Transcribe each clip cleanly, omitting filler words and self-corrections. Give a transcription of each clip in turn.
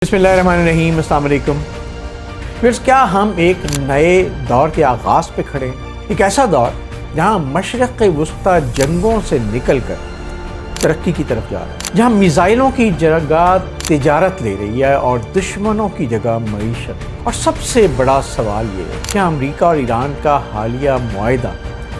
बिस्मिल्लाहिर्रहमानिर्रहीम। अस्सलाम वालेकुम। फिर क्या हम एक नए दौर के आगाज़ पे खड़े हैं? एक ऐसा दौर जहाँ मशरक़ वुस्ता जंगों से निकल कर तरक्की की तरफ जा रहा है, जहाँ मिसाइलों की जगह तिजारत ले रही है और दुश्मनों की जगह मईशत। और सबसे बड़ा सवाल ये है, क्या अमरीका और ईरान का हालिया मुआहिदा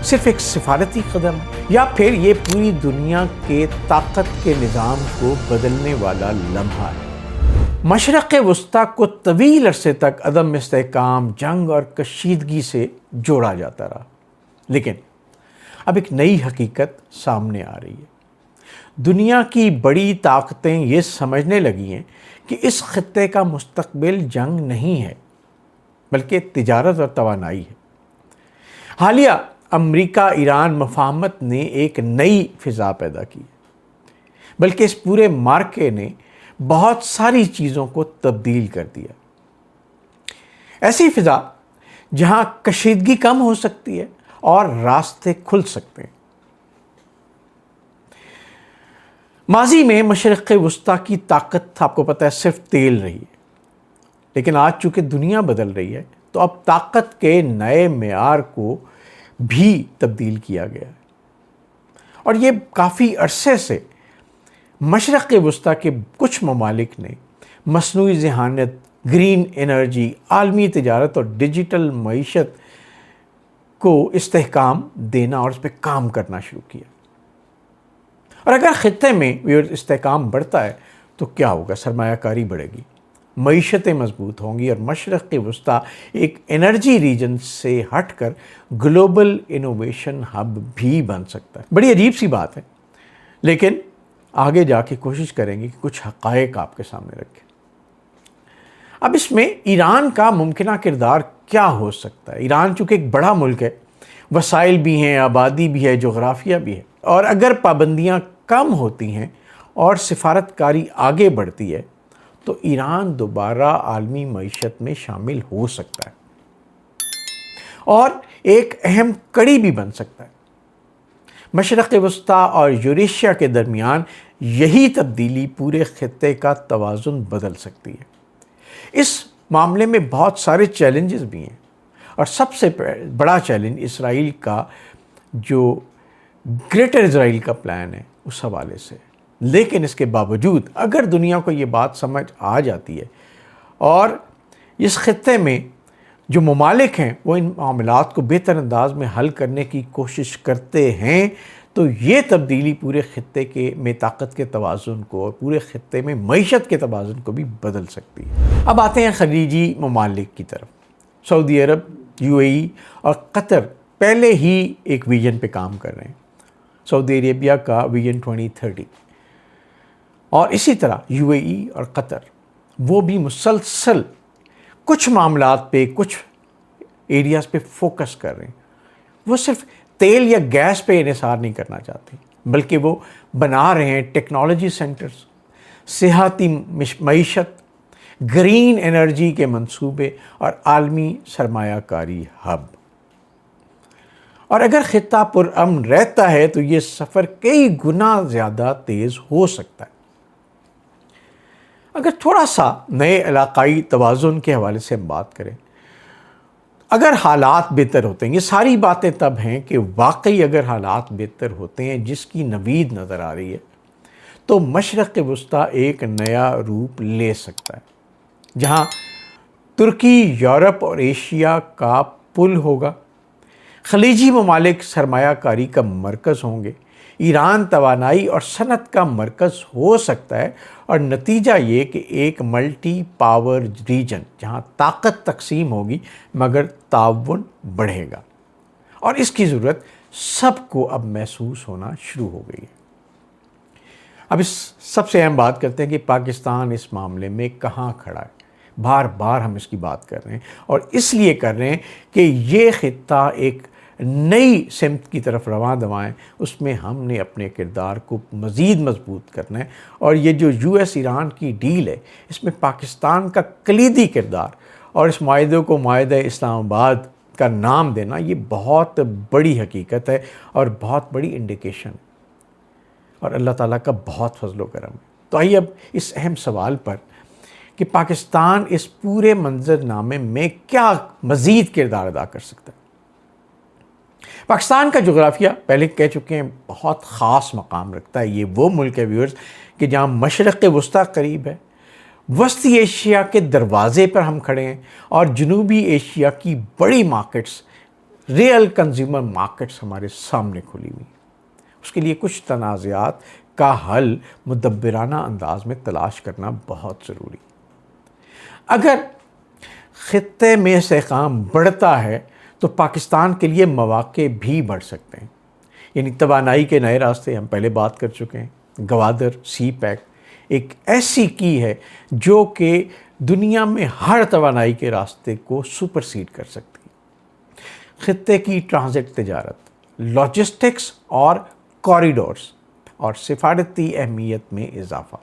सिर्फ एक सिफारती कदम या फिर ये पूरी दुनिया के ताकत के निज़ाम को बदलने वाला लम्हा है? मशरक़ वुस्ता को तवील अरसे तक अदम इस्तेहकाम, जंग और कशीदगी से जोड़ा जाता रहा, लेकिन अब एक नई हकीकत सामने आ रही है। दुनिया की बड़ी ताकतें ये समझने लगी हैं कि इस खित्ते का मुस्तकबिल जंग नहीं है बल्कि तिजारत और तवानाई है। हालिया अमरीका ईरान मफाहमत ने एक नई फ़िज़ा पैदा की, बल्कि इस पूरे मार्के ने बहुत सारी चीज़ों को तब्दील कर दिया। ऐसी फ़िज़ा जहाँ कशीदगी कम हो सकती है और रास्ते खुल सकते हैं। माजी में मशरक़ वुस्ता की ताकत आपको पता है सिर्फ तेल रही है, लेकिन आज चूँकि दुनिया बदल रही है तो अब ताकत के नए मेयार को भी तब्दील किया गया है। और ये काफ़ी अरसे से मशरक़ वुस्ता के कुछ ममालिक ने मसनूई ज़हानत, ग्रीन एनर्जी, आलमी तिजारत और डिजिटल मईशत को इस्तेहकाम देना और उस पर काम करना शुरू किया। और अगर ख़ित्ते में ये इस्तेहकाम बढ़ता है तो क्या होगा? सरमायाकारी बढ़ेगी, मईशतें मजबूत होंगी और मशरक़ वुस्ता एक एनर्जी रीजन से हटकर ग्लोबल इनोवेशन हब भी बन सकता है। बड़ी अजीब सी बात है, लेकिन आगे जाके कोशिश करेंगे कि कुछ हक़ाइक़ आपके सामने रखें। अब इसमें ईरान का मुमकिना किरदार क्या हो सकता है? ईरान चूँकि एक बड़ा मुल्क है, वसाइल भी हैं, आबादी भी है, जोग्राफिया भी है, और अगर पाबंदियाँ कम होती हैं और सिफारतकारी आगे बढ़ती है तो ईरान दोबारा आलमी मईशत में शामिल हो सकता है और एक अहम कड़ी भी बन सकता है। मशरक़ वुस्ता और यूरेशिया के दरमियान यही तब्दीली पूरे खित्ते का तवाज़ुन बदल सकती है। इस मामले में बहुत सारे चैलेंजेस भी हैं और सबसे बड़ा चैलेंज इसराइल का जो ग्रेटर इज़राइल का प्लान है उस हवाले से। लेकिन इसके बावजूद अगर दुनिया को ये बात समझ आ जाती है और इस खित्ते में जो ममालिक हैं वो इन मामलात को बेहतर अंदाज में हल करने की कोशिश करते हैं तो ये तब्दीली पूरे खित्ते के में ताकत के तवाज़ुन को और पूरे खित्ते में मईशत के तवाज़ुन को भी बदल सकती है। अब आते हैं खलीजी ममालिक की तरफ। सऊदी अरब, यूएई और कतर पहले ही एक विजन पे काम कर रहे हैं, सऊदी अरेबिया का विजन 2030, और इसी तरह यूएई और कतर वो भी मुसलसल कुछ मामलात पे, कुछ एरियाज़ पे फोकस कर रहे हैं। वो सिर्फ तेल या गैस पे इन्हिसार नहीं करना चाहते, बल्कि वो बना रहे हैं टेक्नोलॉजी सेंटर्स, सेहती मईशत, ग्रीन एनर्जी के मंसूबे और आलमी सरमायाकारी हब। और अगर खित्ता पुरअमन रहता है तो ये सफ़र कई गुना ज़्यादा तेज़ हो सकता है। अगर थोड़ा सा नए इलाकाई तवाज़ुन के हवाले से हम बात करें, अगर हालात बेहतर होते हैं, ये सारी बातें तब हैं कि वाकई अगर हालात बेहतर होते हैं जिसकी नवीद नज़र आ रही है तो मशरक़ वुस्ता एक नया रूप ले सकता है, जहाँ तुर्की, यूरोप और एशिया का पुल होगा, खलीजी ममालिक सरमायाकारी का मरकज़ होंगे, ईरान तवानाई और सनत का मरकज़ हो सकता है, और नतीजा ये कि एक मल्टी पावर रीजन जहाँ ताकत तकसीम होगी मगर ताउन बढ़ेगा। और इसकी ज़रूरत सबको अब महसूस होना शुरू हो गई है। अब इस सबसे अहम बात करते हैं कि पाकिस्तान इस मामले में कहाँ खड़ा है। बार बार हम इसकी बात कर रहे हैं और इसलिए कर रहे हैं कि ये खित्ता एक नई सिमत की तरफ रवां दवाएँ, उसमें हमने अपने किरदार को मज़ीद मजबूत करना है। और ये जो यूएस ईरान की डील है, इसमें पाकिस्तान का कलीदी किरदार और इस माहिदे को माहिदा इस्लामाबाद का नाम देना, ये बहुत बड़ी हकीकत है और बहुत बड़ी इंडिकेशन है, और अल्लाह ताला का बहुत फजल व करम है। तो आइए अब इस अहम सवाल पर کہ پاکستان اس پورے منظر نامے میں کیا مزید کردار ادا کر سکتا ہے۔ پاکستان کا جغرافیہ پہلے کہہ چکے ہیں بہت خاص مقام رکھتا ہے۔ یہ وہ ملک ہے ویورز کہ جہاں مشرق وسطیٰ قریب ہے، وسطی ایشیا کے دروازے پر ہم کھڑے ہیں، اور جنوبی ایشیا کی بڑی مارکیٹس، ریئل کنزیومر مارکیٹس ہمارے سامنے کھلی ہوئی ہیں۔ اس کے لیے کچھ تنازعات کا حل مدبرانہ انداز میں تلاش کرنا بہت ضروری ہے۔ اگر خطے میں استحکام بڑھتا ہے تو پاکستان کے لیے مواقع بھی بڑھ سکتے ہیں، یعنی توانائی کے نئے راستے، ہم پہلے بات کر چکے ہیں۔ گوادر سی پیک ایک ایسی کی ہے جو کہ دنیا میں ہر توانائی کے راستے کو سپرسیڈ کر سکتی ہے۔ خطے کی ٹرانزٹ تجارت، لاجسٹکس اور کوریڈورز اور سفارتی اہمیت میں اضافہ۔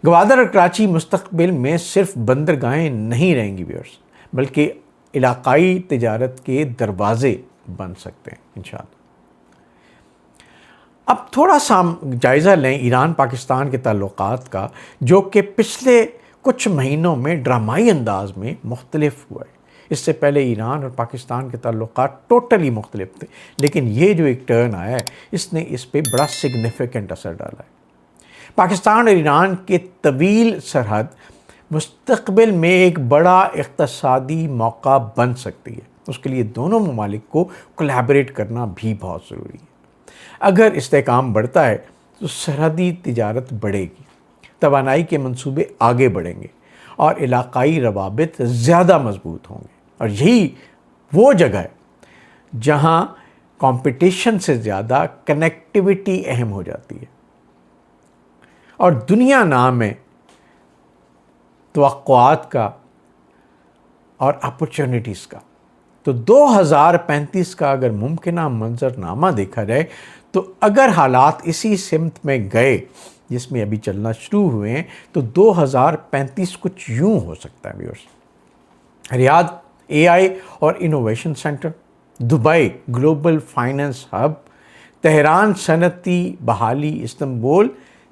گوادر اور کراچی مستقبل میں صرف بندرگاہیں نہیں رہیں گی ویورز، بلکہ علاقائی تجارت کے دروازے بن سکتے ہیں انشاءاللہ۔ اب تھوڑا سا جائزہ لیں ایران پاکستان کے تعلقات کا، جو کہ پچھلے کچھ مہینوں میں ڈرامائی انداز میں مختلف ہوا ہے۔ اس سے پہلے ایران اور پاکستان کے تعلقات ٹوٹلی مختلف تھے، لیکن یہ جو ایک ٹرن آیا ہے اس نے اس پہ بڑا سگنیفیکنٹ اثر ڈالا ہے۔ پاکستان اور ایران کے طویل سرحد مستقبل میں ایک بڑا اقتصادی موقع بن سکتی ہے۔ اس کے لیے دونوں ممالک کو کولیبریٹ کرنا بھی بہت ضروری ہے۔ اگر استحکام بڑھتا ہے تو سرحدی تجارت بڑھے گی، توانائی کے منصوبے آگے بڑھیں گے اور علاقائی روابط زیادہ مضبوط ہوں گے، اور یہی وہ جگہ ہے جہاں کمپٹیشن سے زیادہ کنیکٹیوٹی اہم ہو جاتی ہے، اور دنیا نام ہے توقعات کا اور اپرچونٹیز کا۔ تو 2035 کا اگر ممکنہ منظرنامہ دیکھا جائے تو اگر حالات اسی سمت میں گئے جس میں ابھی چلنا شروع ہوئے ہیں تو 2035 کچھ یوں ہو سکتا ہے ویورز۔ ریاض AI اور innovation centre, Dubai global finance hub, Tehran صنعتی بحالی، استنبول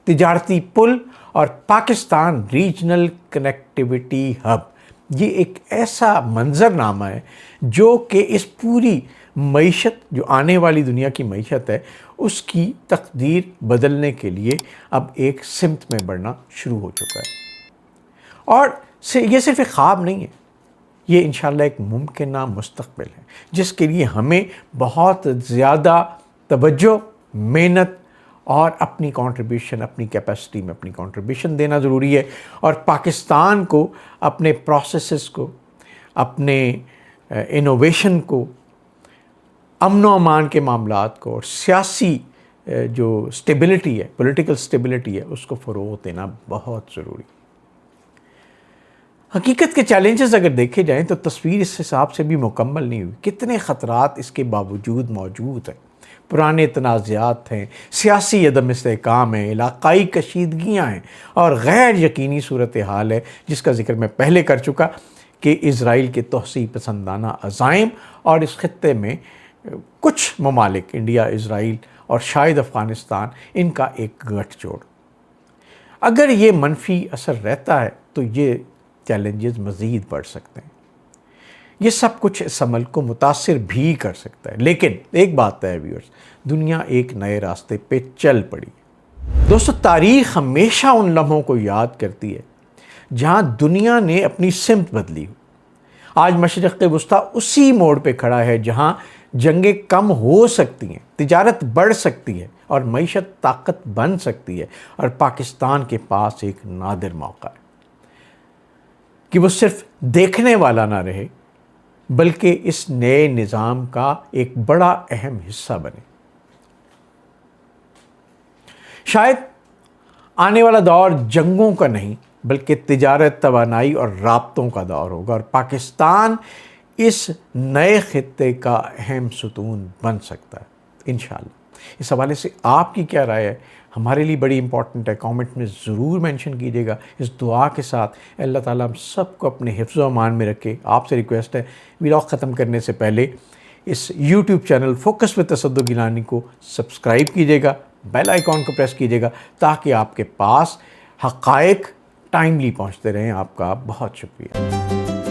تجارتی پل، اور پاکستان ریجنل کنیکٹیوٹی ہب، یہ ایک ایسا منظرنامہ ہے جو کہ اس پوری معیشت، جو آنے والی دنیا کی معیشت ہے، اس کی تقدیر بدلنے کے لیے اب ایک سمت میں بڑھنا شروع ہو چکا ہے۔ اور یہ صرف ایک خواب نہیں ہے، یہ انشاءاللہ ایک ممکنہ مستقبل ہے جس کے لیے ہمیں بہت زیادہ توجہ، محنت اور اپنی کنٹریبیوشن، اپنی کیپیسٹی میں اپنی کنٹریبیوشن دینا ضروری ہے، اور پاکستان کو اپنے پروسیسز کو، اپنے انوویشن کو، امن و امان کے معاملات کو، اور سیاسی جو سٹیبلٹی ہے، پولیٹیکل سٹیبلٹی ہے، اس کو فروغ دینا بہت ضروری ہے۔ حقیقت کے چیلنجز اگر دیکھے جائیں تو تصویر اس حساب سے بھی مکمل نہیں ہوئی۔ کتنے خطرات اس کے باوجود موجود ہیں، پرانے تنازعات ہیں، سیاسی عدم استحکام ہے، علاقائی کشیدگیاں ہیں، اور غیر یقینی صورتحال ہے جس کا ذکر میں پہلے کر چکا کہ اسرائیل کے توسیع پسندانہ عزائم اور اس خطے میں کچھ ممالک، انڈیا، اسرائیل اور شاید افغانستان، ان کا ایک گٹھ جوڑ۔ اگر یہ منفی اثر رہتا ہے تو یہ چیلنجز مزید بڑھ سکتے ہیں۔ یہ سب کچھ اس عمل کو متاثر بھی کر سکتا ہے، لیکن ایک بات ہے ویورز، دنیا ایک نئے راستے پہ چل پڑی۔ دوستو، تاریخ ہمیشہ ان لمحوں کو یاد کرتی ہے جہاں دنیا نے اپنی سمت بدلی ہو۔ آج مشرق وسطیٰ اسی موڑ پہ کھڑا ہے جہاں جنگیں کم ہو سکتی ہیں، تجارت بڑھ سکتی ہے اور معیشت طاقت بن سکتی ہے، اور پاکستان کے پاس ایک نادر موقع ہے کہ وہ صرف دیکھنے والا نہ رہے بلکہ اس نئے نظام کا ایک بڑا اہم حصہ بنے۔ شاید آنے والا دور جنگوں کا نہیں بلکہ تجارت، توانائی اور رابطوں کا دور ہوگا، اور پاکستان اس نئے خطے کا اہم ستون بن سکتا ہے انشاءاللہ۔ اس حوالے سے آپ کی کیا رائے ہے؟ ہمارے لیے بڑی امپورٹنٹ ہے، کامنٹ میں ضرور مینشن کیجیے گا۔ اس دعا کے ساتھ اللہ تعالیٰ ہم سب کو اپنے حفظ و امان میں رکھے۔ آپ سے ریکویسٹ ہے، ولاگ ختم کرنے سے پہلے اس YouTube channel focus with Tasadduq Gilani کو سبسکرائب کیجیے گا، بیل آئیکن کو پریس کیجیے گا، تاکہ آپ کے پاس حقائق ٹائملی پہنچتے رہیں. آپ کا بہت شکریہ.